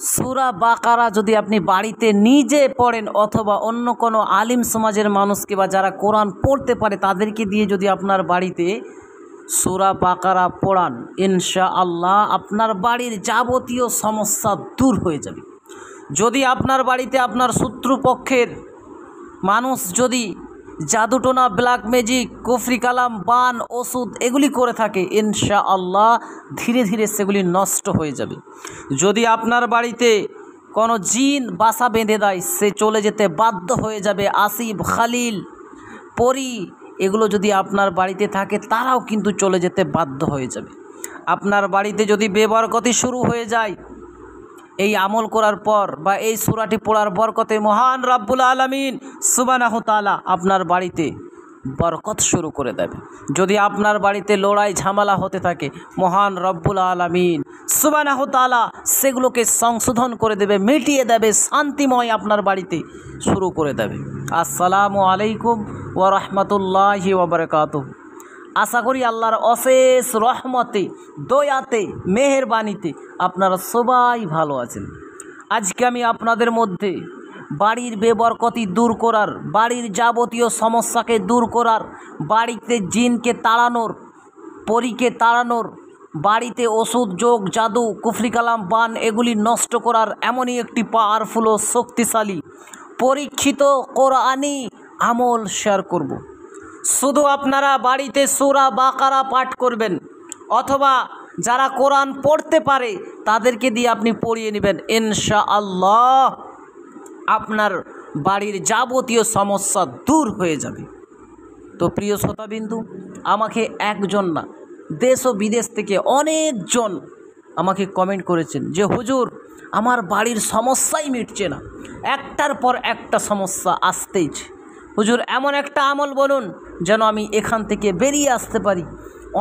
সূরা বাকারা যদি আপনি বাড়িতে নিজে পড়েন অথবা অন্য কোনো আলিম সমাজের মানুষকে বা যারা কোরআন পড়তে পারে তাদেরকে দিয়ে যদি আপনার বাড়িতে সূরা বাকারা পড়ান, ইনশাআল্লাহ আপনার বাড়ির যাবতীয় সমস্যা দূর হয়ে যাবে। যদি আপনার বাড়িতে আপনার শত্রুপক্ষের মানুষ যদি জাদুটোনা, ব্ল্যাক ম্যাজিক, কুফরি কালাম, বান, ওষুধ এগুলি করে থাকে, ইনশাআল্লাহ ধীরে ধীরে সেগুলি নষ্ট হয়ে যাবে। যদি আপনার বাড়িতে কোনো জিন বাসা বেঁধে দেয়, সে চলে যেতে বাধ্য হয়ে যাবে। আসিফ, খালিল, পরি এগুলো যদি আপনার বাড়িতে থাকে তারাও কিন্তু চলে যেতে বাধ্য হয়ে যাবে। আপনার বাড়িতে যদি বেবরকতি শুরু হয়ে যায়, এই আমল করার পর বা এই সূরাটি পড়ার বরকতে মহান রব্বুল আলামিন সুবহানাহু তাআলা আপনার বাড়িতে বরকত শুরু করে দেবে। যদি আপনার বাড়িতে লড়াই ঝামেলা হতে থাকে, মহান রব্বুল আলামিন সুবহানাহু তাআলা সেগুলোকে সংশোধন করে দেবে, মিটিয়ে দেবে, শান্তিময় আপনার বাড়িতে শুরু করে দেবে। আসসালামু আলাইকুম ওয়া রাহমাতুল্লাহি ওয়া বারাকাতুহু। আশা করি আল্লাহর অশেষ রহমতে, দয়াতে, মেহেরবানিতে আপনারা সবাই ভালো আছেন। আজকে আমি আপনাদের মধ্যে বাড়ির বেবরকতি দূর করার, বাড়ির যাবতীয় সমস্যাকে দূর করার, বাড়িতে জিনকে তাড়ানোর, পরীকে তাড়ানোর, বাড়িতে ওষুধ, যোগ, জাদু, কুফরি কালাম, বান এগুলি নষ্ট করার এমনই একটি পাওয়ারফুল ও শক্তিশালী পরীক্ষিত কোরআনি আমল শেয়ার করব। শুধু আপনারা বাড়িতে সূরা বাকারা পাঠ করবেন অথবা যারা কোরআন পড়তে পারে তাদেরকে দিয়ে আপনি পড়িয়ে নেবেন, ইনশাআল্লাহ আপনার বাড়ির যাবতীয় সমস্যা দূর হয়ে যাবে। তো প্রিয় শ্রোতাবিন্দু, আমাকে একজন না, দেশ ও বিদেশ থেকে অনেকজন আমাকে কমেন্ট করেছেন যে হুজুর আমার বাড়ির সমস্যাই মিটছে না, একটার পর একটা সমস্যা আসতেইছে। হুজুর এমন একটা আমল বলুন যেন আমি এখান থেকে বেরিয়ে আসতে পারি।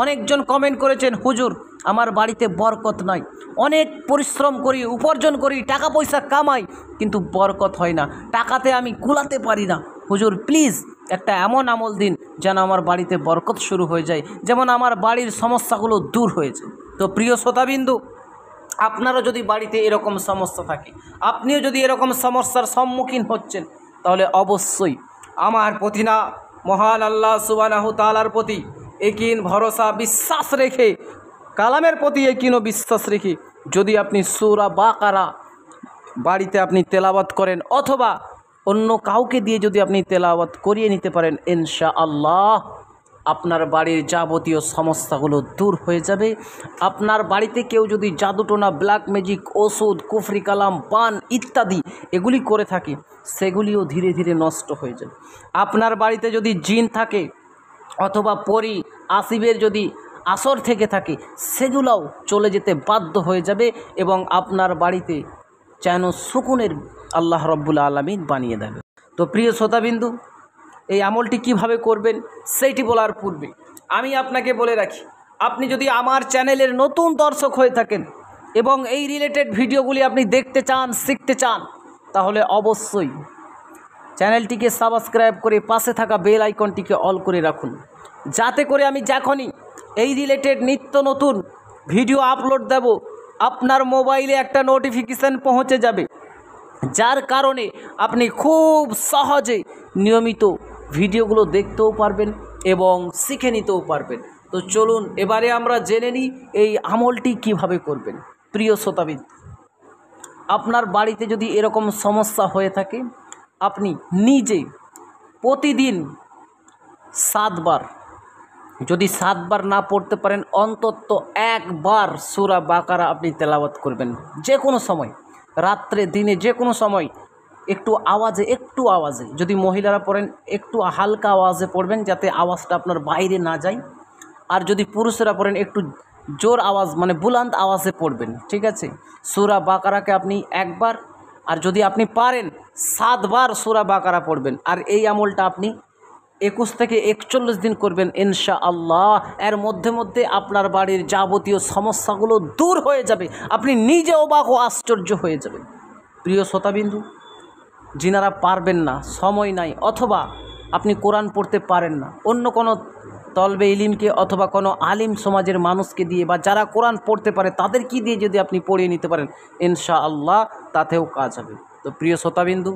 অনেকজন কমেন্ট করেছেন হুজুর আমার বাড়িতে বরকত নাই, অনেক পরিশ্রম করি, উপার্জন করি, টাকা পয়সা কামাই, কিন্তু বরকত হয় না, টাকাতে আমি কুলাতে পারি না। হুজুর প্লিজ একটা এমন আমল দিন যেন আমার বাড়িতে বরকত শুরু হয়ে যায়, যেমন আমার বাড়ির সমস্যাগুলো দূর হয়ে যায়। তো প্রিয় শ্রোতাবিন্দু, আপনারও যদি বাড়িতে এরকম সমস্যা থাকে, আপনিও যদি এরকম সমস্যার সম্মুখীন হচ্ছেন, তাহলে অবশ্যই আমার প্রতি না, মহান আল্লাহ সুবহানাহু তাআলার প্রতি ইকিন, ভরসা, বিশ্বাস রেখে, কালামের প্রতি ইকিন ও বিশ্বাস রেখে যদি আপনি সূরা বাকারা বাড়িতে আপনি তেলাওয়াত করেন অথবা অন্য কাউকে দিয়ে যদি আপনি তেলাওয়াত করিয়ে নিতে পারেন, ইনশাআল্লাহ আপনার বাড়ির যাবতীয় সমস্যাগুলো দূর হয়ে যাবে। আপনার বাড়িতে কেউ যদি জাদুটোনা, ব্ল্যাক ম্যাজিক, ওষুধ, কুফরি কালাম, বান ইত্যাদি এগুলি করে থাকে, সেগুলিও ধীরে ধীরে নষ্ট হয়ে যাবে। আপনার বাড়িতে যদি জিন থাকে অথবা পরি, আসিবের যদি আসর থেকে থাকে, সেগুলোও চলে যেতে বাধ্য হয়ে যাবে এবং আপনার বাড়িতে যেন সুকুনের আল্লাহ রব্বুল আলামিন বানিয়ে দেবে। তো প্রিয় শ্রোতাবিন্দু, এই আমলটি কিভাবে করবেন সেইটি বলার পূর্বে আমি আপনাকে বলে রাখি, আপনি যদি আমার চ্যানেলের নতুন দর্শক হয়ে থাকেন এবং এই রিলেটেড ভিডিওগুলি আপনি দেখতে চান, শিখতে চান, তাহলে অবশ্যই চ্যানেলটিকে সাবস্ক্রাইব করে পাশে থাকা বেল আইকনটিকে অল করে রাখুন, যাতে করে আমি যখনই এই রিলেটেড নিত্য নতুন ভিডিও আপলোড দেব আপনার মোবাইলে একটা নোটিফিকেশান পৌঁছে যাবে, যার কারণে আপনি খুব সহজে নিয়মিত ভিডিওগুলো দেখতেও পারবেন এবং শিখে নিতেও পারবেন। তো চলুন এবারে আমরা জেনে নিই এই আমলটি কিভাবে করবেন। প্রিয় শ্রোতাবিদ, আপনার বাড়িতে যদি এরকম সমস্যা হয়ে থাকে, আপনি নিজে প্রতিদিন 7 বার, যদি 7 বার না পড়তে পারেন অন্তত একবার সূরা বাকারা আপনি তেলাওয়াত করবেন। যে কোনো সময়, রাত্রে, দিনে, যে কোনো সময় একটু আওয়াজে, যদি মহিলারা পড়েন একটু হালকা আওয়াজে পড়বেন যাতে আওয়াজটা আপনার বাইরে না যায়, আর যদি পুরুষেরা পড়েন একটু জোর আওয়াজ মানে বুলন্দ আওয়াজে পড়বেন, ঠিক আছে। সূরা বাকারাকে আপনি একবার, আর যদি আপনি পারেন 7 বার সূরা বাকারা পড়বেন, আর এই আমলটা আপনি 21 থেকে 41 দিন করবেন, ইনশাআল্লাহ এর মধ্যে মধ্যে আপনার বাড়ির যাবতীয় সমস্যাগুলো দূর হয়ে যাবে, আপনি নিজে অবাক ও আশ্চর্য হয়ে যাবেন। প্রিয় শ্রোতাবিন্দু, যিনারা পারবেন না, সময় নাই, অথবা আপনি কোরআন পড়তে পারেন না, অন্য কোনো তলবে ইলিমকে অথবা কোনো আলিম সমাজের মানুষকে দিয়ে বা যারা কোরআন পড়তে পারে তাদেরকে দিয়ে যদি আপনি পড়িয়ে নিতে পারেন ইনশাআল্লাহ তাতেও কাজ হবে। তো প্রিয় শ্রোতাবিন্দু,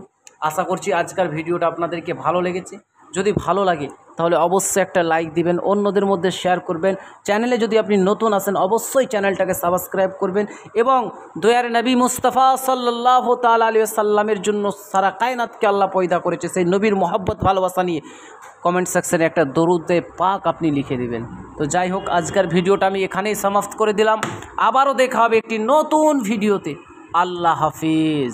আশা করছি আজকের ভিডিওটা আপনাদেরকে ভালো লেগেছে। যদি ভালো লাগে তাহলে অবশ্যই একটা লাইক দিবেন, অন্যদের মধ্যে শেয়ার করবেন। চ্যানেলে যদি আপনি নতুন আসেন অবশ্যই চ্যানেলটাকে সাবস্ক্রাইব করবেন এবং দয়ার নবী মুস্তাফা সাল্লাল্লাহু তাআলা আলাইহি ওয়াসাল্লামের জন্য সারা কায়নাতকে আল্লাহ পয়দা করেছে সেই নবীর মহব্বত ভালোবাসা নিয়ে কমেন্ট সেকশনে একটা দরুদে পাক আপনি লিখে দিবেন। তো যাই হোক, আজকের ভিডিওটা আমি এখানেই সমাপ্ত করে দিলাম। আবারও দেখা হবে একটি নতুন ভিডিওতে। আল্লাহ হাফিজ।